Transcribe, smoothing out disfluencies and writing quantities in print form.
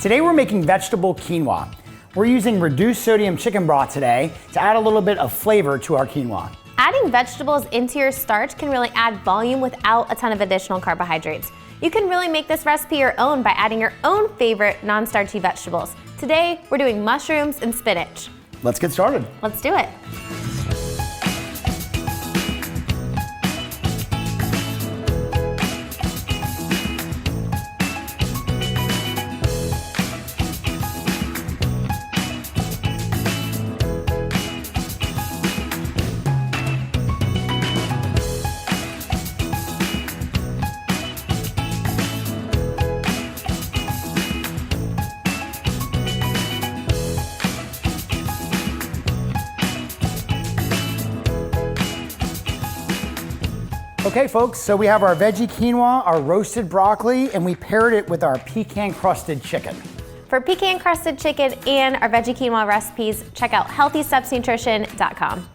Today we're making vegetable quinoa. We're using reduced sodium chicken broth today to add a little bit of flavor to our quinoa. Adding vegetables into your starch can really add volume without a ton of additional carbohydrates. You can really make this recipe your own by adding your own favorite non-starchy vegetables. Today, we're doing mushrooms and spinach. Let's get started. Let's do it. Okay folks, so we have our veggie quinoa, our roasted broccoli, and we paired it with our pecan crusted chicken. For pecan crusted chicken and our veggie quinoa recipes, check out healthystepsnutrition.com.